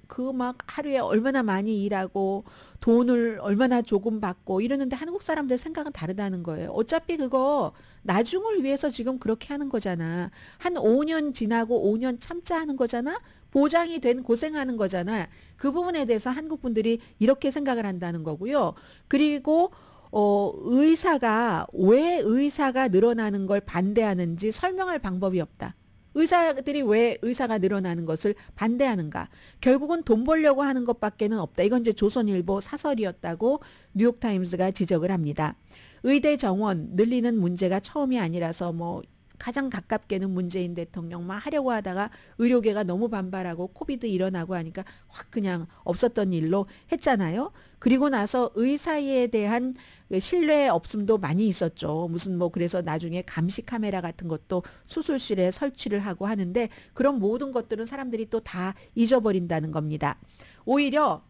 그 막 하루에 얼마나 많이 일하고 돈을 얼마나 조금 받고 이러는데 한국 사람들 생각은 다르다는 거예요. 어차피 그거 나중을 위해서 지금 그렇게 하는 거잖아. 한 5년 지나고 5년 참자 하는 거잖아. 보장이 된 고생하는 거잖아. 그 부분에 대해서 한국 분들이 이렇게 생각을 한다는 거고요. 그리고 의사가 왜 의사가 늘어나는 걸 반대하는지 설명할 방법이 없다. 의사들이 왜 의사가 늘어나는 것을 반대하는가? 결국은 돈 벌려고 하는 것밖에는 없다. 이건 이제 조선일보 사설이었다고 뉴욕타임스가 지적을 합니다. 의대 정원 늘리는 문제가 처음이 아니라서 뭐 가장 가깝게는 문재인 대통령 막 하려고 하다가 의료계가 너무 반발하고 코비드 일어나고 하니까 확 그냥 없었던 일로 했잖아요. 그리고 나서 의사에 대한 신뢰 없음도 많이 있었죠. 무슨 뭐 그래서 나중에 감시 카메라 같은 것도 수술실에 설치를 하고 하는데 그런 모든 것들은 사람들이 또 다 잊어버린다는 겁니다. 오히려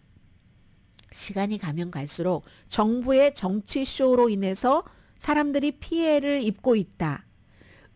시간이 가면 갈수록 정부의 정치쇼로 인해서 사람들이 피해를 입고 있다.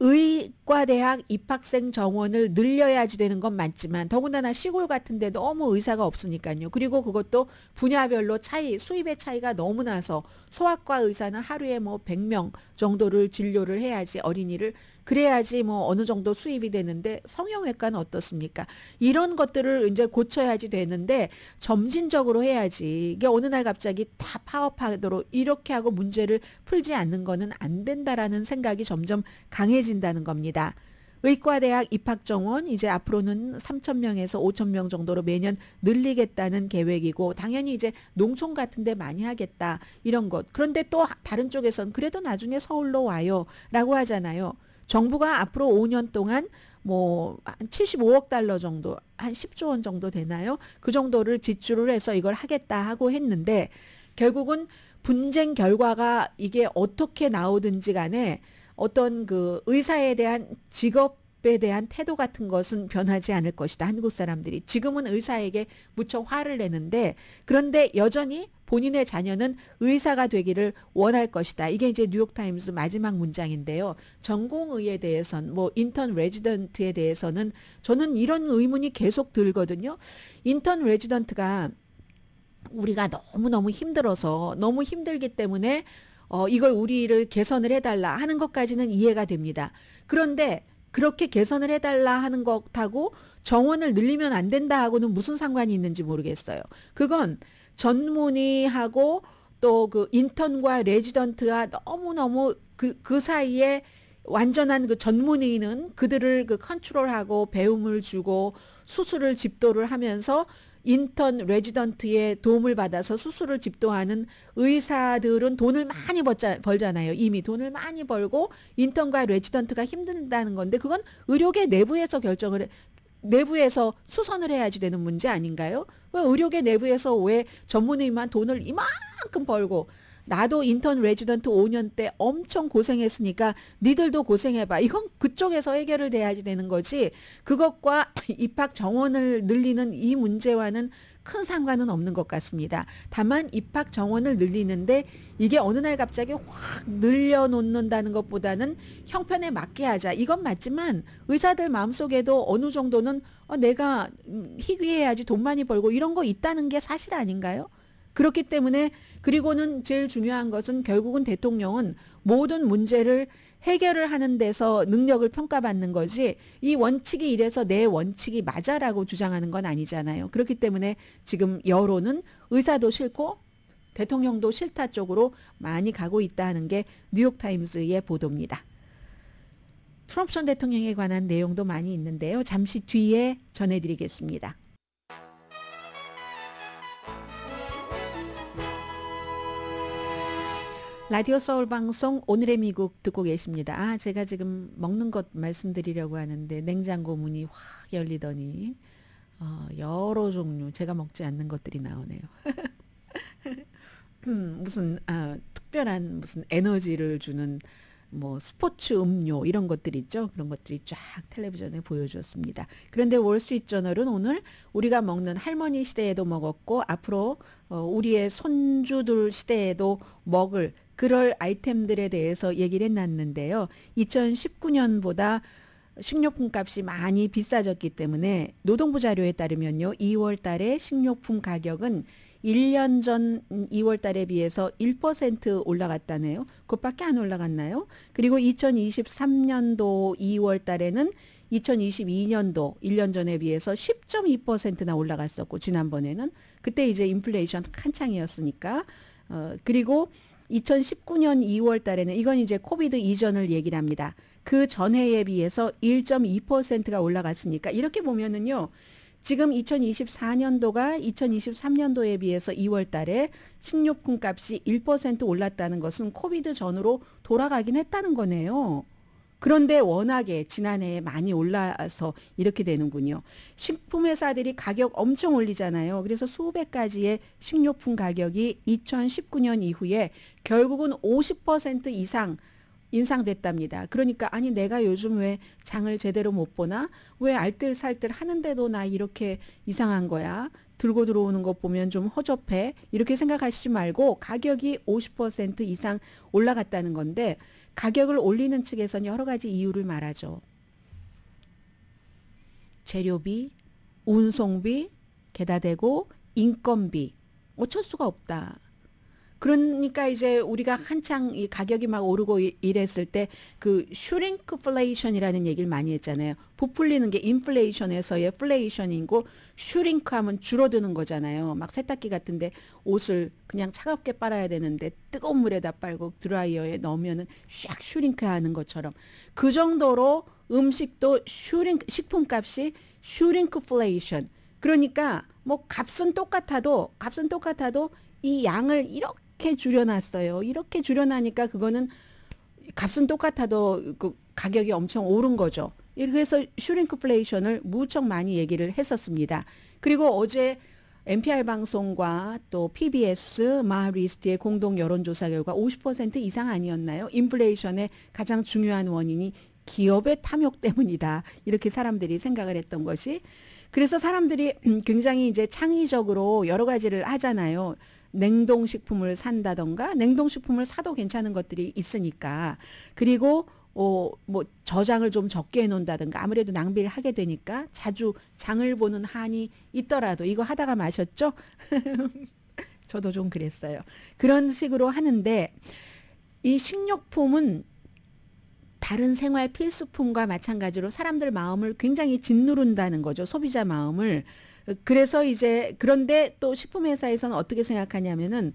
의과대학 입학생 정원을 늘려야지 되는 건 맞지만 더군다나 시골 같은 데 너무 의사가 없으니까요. 그리고 그것도 분야별로 수입의 차이가 너무 나서 소아과 의사는 하루에 뭐 100명 정도를 진료를 해야지 어린이를 그래야지 뭐 어느 정도 수입이 되는데 성형외과는 어떻습니까? 이런 것들을 이제 고쳐야지 되는데 점진적으로 해야지. 이게 어느 날 갑자기 다 파업하도록 이렇게 하고 문제를 풀지 않는 거는 안 된다라는 생각이 점점 강해진다는 겁니다. 의과대학 입학정원 이제 앞으로는 3,000명에서 5,000명 정도로 매년 늘리겠다는 계획이고 당연히 이제 농촌 같은 데 많이 하겠다 이런 것. 그런데 또 다른 쪽에선 그래도 나중에 서울로 와요 라고 하잖아요. 정부가 앞으로 5년 동안 뭐 한 75억 달러 정도, 한 10조 원 정도 되나요? 그 정도를 지출을 해서 이걸 하겠다 하고 했는데 결국은 분쟁 결과가 이게 어떻게 나오든지 간에 어떤 그 의사에 대한 직업에 대한 태도 같은 것은 변하지 않을 것이다. 한국 사람들이. 지금은 의사에게 무척 화를 내는데 그런데 여전히 본인의 자녀는 의사가 되기를 원할 것이다. 이게 이제 뉴욕타임스 마지막 문장인데요. 전공의에 대해서는 뭐 인턴 레지던트에 대해서는 저는 이런 의문이 계속 들거든요. 인턴 레지던트가 우리가 너무너무 힘들어서 너무 힘들기 때문에 이걸 우리를 개선을 해달라 하는 것까지는 이해가 됩니다. 그런데 그렇게 개선을 해달라 하는 것하고 정원을 늘리면 안 된다 하고는 무슨 상관이 있는지 모르겠어요. 그건 전문의하고 또 그 인턴과 레지던트가 너무너무 그 사이에 완전한 그 전문의는 그들을 그 컨트롤하고 배움을 주고 수술을 집도를 하면서 인턴 레지던트의 도움을 받아서 수술을 집도하는 의사들은 돈을 많이 벌잖아요. 이미 돈을 많이 벌고 인턴과 레지던트가 힘든다는 건데 그건 의료계 내부에서 내부에서 수선을 해야지 되는 문제 아닌가요? 의료계 내부에서 왜 전문의만 돈을 이만큼 벌고 나도 인턴 레지던트 5년 때 엄청 고생했으니까 니들도 고생해봐. 이건 그쪽에서 해결을 돼야지 되는 거지. 그것과 입학 정원을 늘리는 이 문제와는 큰 상관은 없는 것 같습니다. 다만 입학 정원을 늘리는데 이게 어느 날 갑자기 확 늘려놓는다는 것보다는 형편에 맞게 하자. 이건 맞지만 의사들 마음속에도 어느 정도는 내가 희귀해야지 돈 많이 벌고 이런 거 있다는 게 사실 아닌가요? 그렇기 때문에 그리고는 제일 중요한 것은 결국은 대통령은 모든 문제를 해결을 하는 데서 능력을 평가받는 거지 이 원칙이 이래서 내 원칙이 맞아라고 주장하는 건 아니잖아요. 그렇기 때문에 지금 여론은 의사도 싫고 대통령도 싫다 쪽으로 많이 가고 있다는 게 뉴욕타임스의 보도입니다. 트럼프 전 대통령에 관한 내용도 많이 있는데요. 잠시 뒤에 전해드리겠습니다. 라디오 서울 방송 오늘의 미국 듣고 계십니다. 제가 지금 먹는 것 말씀드리려고 하는데 냉장고 문이 확 열리더니 여러 종류 제가 먹지 않는 것들이 나오네요. 무슨 특별한 무슨 에너지를 주는 뭐 스포츠 음료 이런 것들 있죠. 그런 것들이 쫙 텔레비전에 보여주었습니다. 그런데 월스트리트저널은 오늘 우리가 먹는 할머니 시대에도 먹었고 앞으로 우리의 손주들 시대에도 먹을 그럴 아이템들에 대해서 얘기를 해놨는데요. 2019년보다 식료품 값이 많이 비싸졌기 때문에 노동부 자료에 따르면요. 2월 달에 식료품 가격은 1년 전 2월 달에 비해서 1% 올라갔다네요. 그것밖에 안 올라갔나요? 그리고 2023년도 2월 달에는 2022년도 1년 전에 비해서 10.2%나 올라갔었고 지난번에는 그때 이제 인플레이션 한창이었으니까 그리고 2019년 2월 달에는 이건 이제 코비드 이전을 얘기를 합니다. 그 전해에 비해서 1.2%가 올라갔으니까 이렇게 보면은요. 지금 2024년도가 2023년도에 비해서 2월 달에 식료품 값이 1% 올랐다는 것은 코비드 전으로 돌아가긴 했다는 거네요. 그런데 워낙에 지난해에 많이 올라서 이렇게 되는군요. 식품회사들이 가격 엄청 올리잖아요. 그래서 수백 가지의 식료품 가격이 2019년 이후에 결국은 50% 이상 인상됐답니다. 그러니까 아니 내가 요즘 왜 장을 제대로 못 보나? 왜 알뜰살뜰 하는데도 나 이렇게 이상한 거야? 들고 들어오는 거 보면 좀 허접해. 이렇게 생각하시지 말고 가격이 50% 이상 올라갔다는 건데 가격을 올리는 측에서는 여러 가지 이유를 말하죠. 재료비, 운송비, 게다 대고 인건비. 어쩔 수가 없다. 그러니까 이제 우리가 한창 이 가격이 막 오르고 이랬을 때 그 슈링크플레이션이라는 얘기를 많이 했잖아요. 부풀리는 게 인플레이션에서의 플레이션이고 슈링크하면 줄어드는 거잖아요. 막 세탁기 같은데 옷을 그냥 차갑게 빨아야 되는데 뜨거운 물에다 빨고 드라이어에 넣으면은 샥 슈링크하는 것처럼 그 정도로 음식도 식품값이 슈링크플레이션. 그러니까 뭐 값은 똑같아도 이 양을 이렇게 줄여놨어요. 이렇게 줄여놔니까 그거는 값은 똑같아도 그 가격이 엄청 오른 거죠. 그래서 슈링크플레이션을 무척 많이 얘기를 했었습니다. 그리고 어제 NPR 방송과 또 PBS 마하리스트의 공동 여론조사 결과 50% 이상 아니었나요? 인플레이션의 가장 중요한 원인이 기업의 탐욕 때문이다. 이렇게 사람들이 생각을 했던 것이. 그래서 사람들이 굉장히 이제 창의적으로 여러 가지를 하잖아요. 냉동식품을 산다던가 냉동식품을 사도 괜찮은 것들이 있으니까 그리고 뭐 저장을 좀 적게 해놓는다든가 아무래도 낭비를 하게 되니까 자주 장을 보는 한이 있더라도 이거 하다가 마셨죠? 저도 좀 그랬어요. 그런 식으로 하는데 이 식료품은 다른 생활 필수품과 마찬가지로 사람들 마음을 굉장히 짓누른다는 거죠. 소비자 마음을. 그래서 이제 그런데 또 식품회사에서는 어떻게 생각하냐면은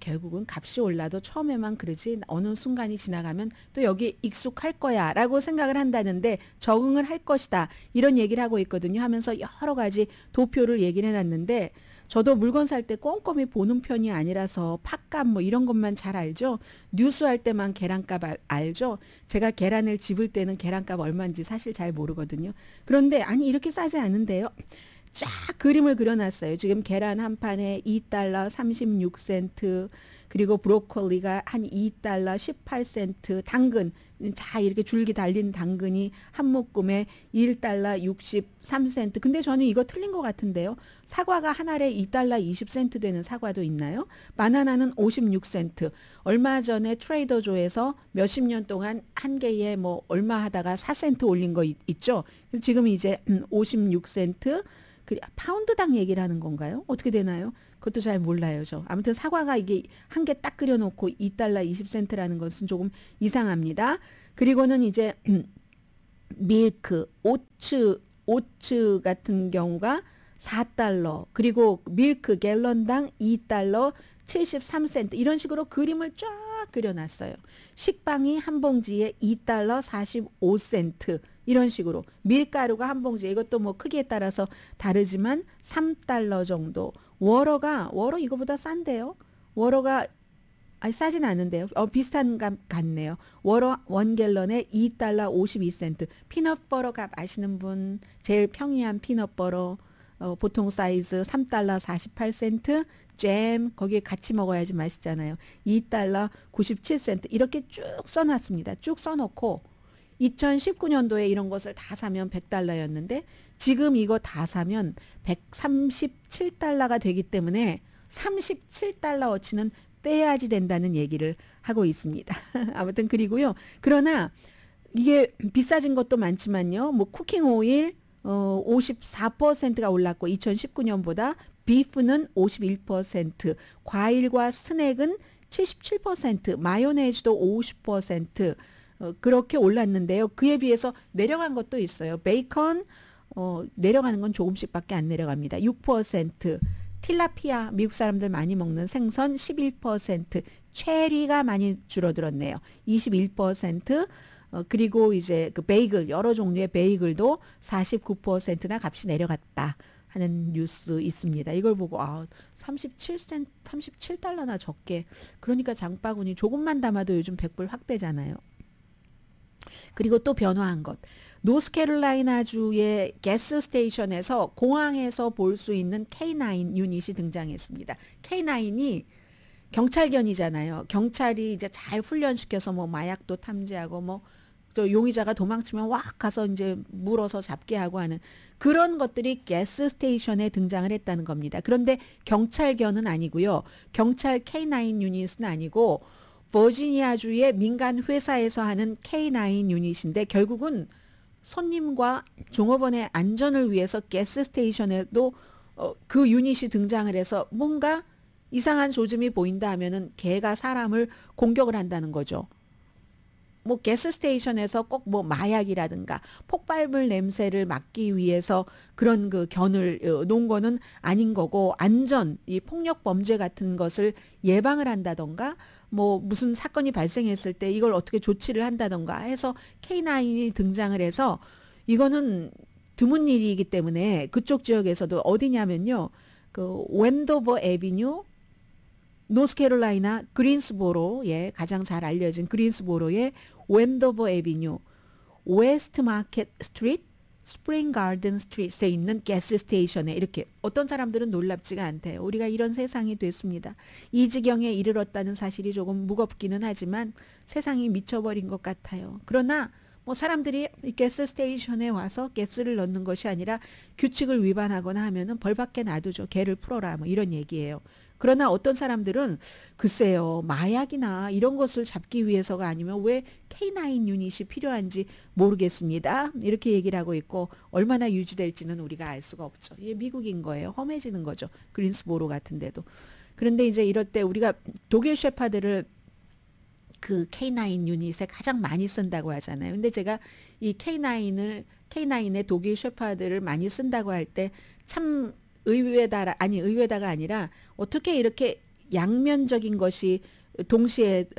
결국은 값이 올라도 처음에만 그러지 어느 순간이 지나가면 또 여기 익숙할 거야 라고 생각을 한다는데 적응을 할 것이다 이런 얘기를 하고 있거든요. 하면서 여러 가지 도표를 얘기를 해놨는데 저도 물건 살 때 꼼꼼히 보는 편이 아니라서 팥값 뭐 이런 것만 잘 알죠. 뉴스 할 때만 계란값 알죠. 제가 계란을 집을 때는 계란값 얼마인지 사실 잘 모르거든요. 그런데 아니 이렇게 싸지 않은데요. 쫙 그림을 그려놨어요. 지금 계란 한 판에 $2 36센트 그리고 브로콜리가 한 $2 18센트 당근 자 이렇게 줄기 달린 당근이 한 묶음에 $1 63센트 근데 저는 이거 틀린 것 같은데요. 사과가 한 알에 $2 20센트 되는 사과도 있나요? 바나나는 56센트 얼마 전에 트레이더조에서 몇십 년 동안 한 개에 뭐 얼마 하다가 4센트 올린 거 있죠. 지금 이제 56센트 파운드당 얘기를 하는 건가요? 어떻게 되나요? 그것도 잘 몰라요, 저. 아무튼 사과가 이게 한 개 딱 끓여놓고 $2 20센트라는 것은 조금 이상합니다. 그리고는 이제 밀크, 오츠 같은 경우가 $4 그리고 밀크 갤런당 $2 73센트 이런 식으로 그림을 쫙 그려놨어요. 식빵이 한 봉지에 $2 45센트 이런 식으로 밀가루가 한 봉지에 이것도 뭐 크기에 따라서 다르지만 $3 정도. 워러 이거보다 싼데요. 워러가 아니 싸진 않은데요. 비슷한 값 같네요. 원 갤런에 $2 52센트. 피넛버터 값 아시는 분, 제일 평이한 피넛버터 보통 사이즈 $3 48센트. 잼 거기에 같이 먹어야지 맛있잖아요. $2 97센트. 이렇게 쭉 써놨습니다. 쭉 써놓고 2019년도에 이런 것을 다 사면 $100였는데 지금 이거 다 사면 $137가 되기 때문에 $37어치는 빼야지 된다는 얘기를 하고 있습니다. 아무튼 그리고요. 그러나 이게 비싸진 것도 많지만요. 뭐 쿠킹 오일 54%가 올랐고 2019년보다 비프는 51%, 과일과 스낵은 77%, 마요네즈도 50% 그렇게 올랐는데요. 그에 비해서 내려간 것도 있어요. 베이컨 내려가는 건 조금씩밖에 안 내려갑니다. 6%, 틸라피아 미국 사람들 많이 먹는 생선 11%, 체리가 많이 줄어들었네요. 21%, 그리고 이제 그 베이글 여러 종류의 베이글도 49%나 값이 내려갔다 하는 뉴스 있습니다. 이걸 보고 37달러나 적게. 그러니까 장바구니 조금만 담아도 요즘 100불 확 되잖아요. 그리고 또 변화한 것. 노스캐롤라이나주의 가스 스테이션에서 공항에서 볼 수 있는 K9 유닛이 등장했습니다. K9이 경찰견이잖아요. 경찰이 이제 잘 훈련시켜서 뭐 마약도 탐지하고 뭐 또 용의자가 도망치면 왁 가서 이제 물어서 잡게 하고 하는 그런 것들이 가스 스테이션에 등장을 했다는 겁니다. 그런데 경찰견은 아니고요. 경찰 K9 유닛은 아니고 버지니아주의 민간 회사에서 하는 K9 유닛인데 결국은 손님과 종업원의 안전을 위해서 가스 스테이션에도 그 유닛이 등장을 해서 뭔가 이상한 조짐이 보인다 하면은 걔가 사람을 공격을 한다는 거죠. 뭐 가스 스테이션에서 꼭 뭐 마약이라든가 폭발물 냄새를 막기 위해서 그런 그 견을 놓은 거는 아닌 거고 안전, 이 폭력 범죄 같은 것을 예방을 한다던가 뭐 무슨 사건이 발생했을 때 이걸 어떻게 조치를 한다던가 해서 K9이 등장을 해서 이거는 드문 일이기 때문에 그쪽 지역에서도 어디냐면요. 그 웬도버 애비뉴 노스캐롤라이나 그린스보로에 가장 잘 알려진 그린스보로의 웬도버 애비뉴 웨스트 마켓 스트리트 스프링 가든 스트리트에 있는 가스 스테이션에 이렇게 어떤 사람들은 놀랍지가 않대요. 우리가 이런 세상이 됐습니다. 이 지경에 이르렀다는 사실이 조금 무겁기는 하지만 세상이 미쳐버린 것 같아요. 그러나 뭐 사람들이 이 가스 스테이션에 와서 가스를 넣는 것이 아니라 규칙을 위반하거나 하면은 벌받게 놔두죠. 개를 풀어라 뭐 이런 얘기예요. 그러나 어떤 사람들은 글쎄요. 마약이나 이런 것을 잡기 위해서가 아니면 왜 K9 유닛이 필요한지 모르겠습니다. 이렇게 얘기를 하고 있고 얼마나 유지될지는 우리가 알 수가 없죠. 이게 미국인 거예요. 험해지는 거죠. 그린스보로 같은 데도. 그런데 이제 이럴 때 우리가 독일 셰파드를 그 K9 유닛에 가장 많이 쓴다고 하잖아요. 근데 제가 이 K9의 독일 셰파드를 많이 쓴다고 할 때 참 의외다가 아니라 어떻게 이렇게 양면적인 것이 동시에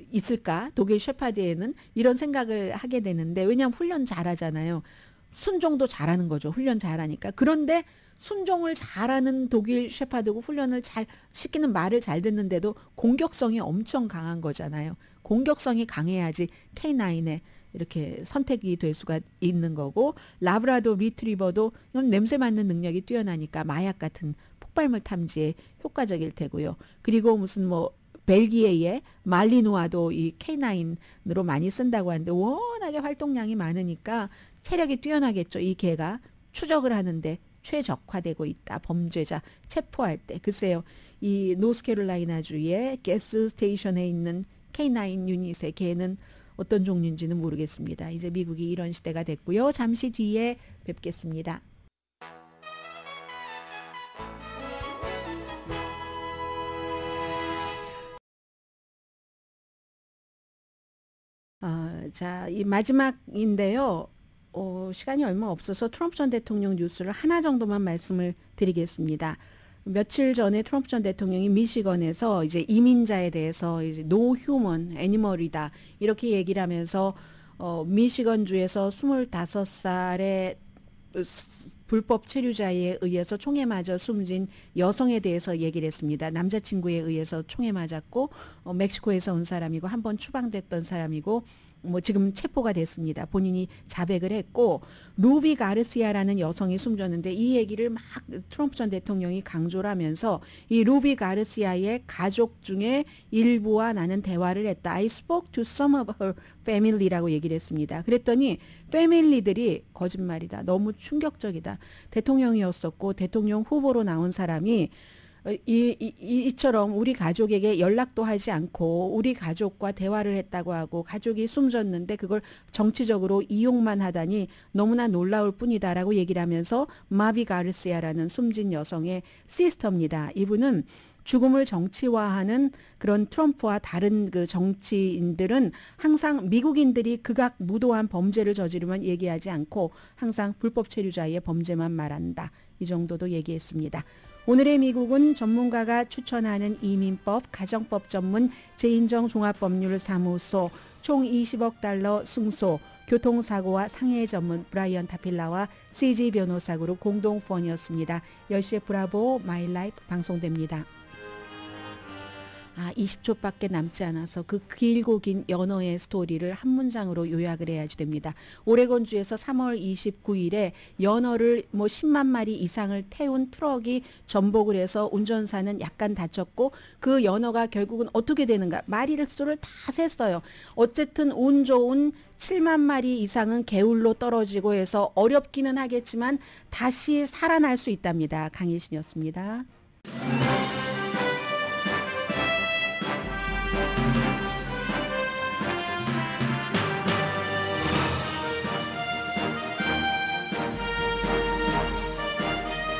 있을까? 독일 셰파드에는 이런 생각을 하게 되는데 왜냐하면 훈련 잘하잖아요. 순종도 잘하는 거죠. 훈련 잘하니까. 그런데 순종을 잘하는 독일 셰파드고 훈련을 잘 시키는 말을 잘 듣는데도 공격성이 엄청 강한 거잖아요. 공격성이 강해야지 K9에 이렇게 선택이 될 수가 있는 거고 라브라도 리트리버도 냄새 맡는 능력이 뛰어나니까 마약 같은 폭발물 탐지에 효과적일 테고요. 그리고 무슨 뭐 벨기에의 말리노아도 이 K9으로 많이 쓴다고 하는데 워낙에 활동량이 많으니까 체력이 뛰어나겠죠. 이 개가 추적을 하는데 최적화되고 있다. 범죄자 체포할 때. 글쎄요. 이 노스캐롤라이나주의 가스 스테이션에 있는 K9 유닛의 개는 어떤 종류인지는 모르겠습니다. 이제 미국이 이런 시대가 됐고요. 잠시 뒤에 뵙겠습니다. 자, 이 마지막인데요. 시간이 얼마 없어서 트럼프 전 대통령 뉴스를 하나 정도만 말씀을 드리겠습니다. 며칠 전에 트럼프 전 대통령이 미시건에서 이제 이민자에 대해서 이제 노 휴먼 애니멀이다 이렇게 얘기를 하면서 미시건주에서 25살의 불법 체류자에 의해서 총에 맞아 숨진 여성에 대해서 얘기를 했습니다. 남자친구에 의해서 총에 맞았고 멕시코에서 온 사람이고 한 번 추방됐던 사람이고 뭐 지금 체포가 됐습니다. 본인이 자백을 했고 루비 가르시아라는 여성이 숨졌는데 이 얘기를 막 트럼프 전 대통령이 강조를 하면서 이 루비 가르시아의 가족 중에 일부와 나는 대화를 했다. I spoke to some of her family라고 얘기를 했습니다. 그랬더니 패밀리들이 거짓말이다. 너무 충격적이다. 대통령이었었고 대통령 후보로 나온 사람이 이처럼 우리 가족에게 연락도 하지 않고 우리 가족과 대화를 했다고 하고 가족이 숨졌는데 그걸 정치적으로 이용만 하다니 너무나 놀라울 뿐이다라고 얘기를 하면서 마비 가르시아라는 숨진 여성의 시스터입니다. 이분은 죽음을 정치화하는 그런 트럼프와 다른 그 정치인들은 항상 미국인들이 극악 무도한 범죄를 저지르면 얘기하지 않고 항상 불법 체류자의 범죄만 말한다. 이 정도도 얘기했습니다. 오늘의 미국은 전문가가 추천하는 이민법, 가정법 전문 제인정 종합법률사무소, 총 20억 달러 승소, 교통사고와 상해 전문 브라이언 타필라와 CG 변호사 그룹 공동 후원이었습니다. 10시에 브라보 마이 라이프 방송됩니다. 20초밖에 남지 않아서 그 길고 긴 연어의 스토리를 한 문장으로 요약을 해야지 됩니다. 오레곤주에서 3월 29일에 연어를 10만 마리 이상을 태운 트럭이 전복을 해서 운전사는 약간 다쳤고 그 연어가 결국은 어떻게 되는가? 마리를 수를 다 셌어요. 어쨌든 운 좋은 7만 마리 이상은 개울로 떨어지고 해서 어렵기는 하겠지만 다시 살아날 수 있답니다. 강희신이었습니다.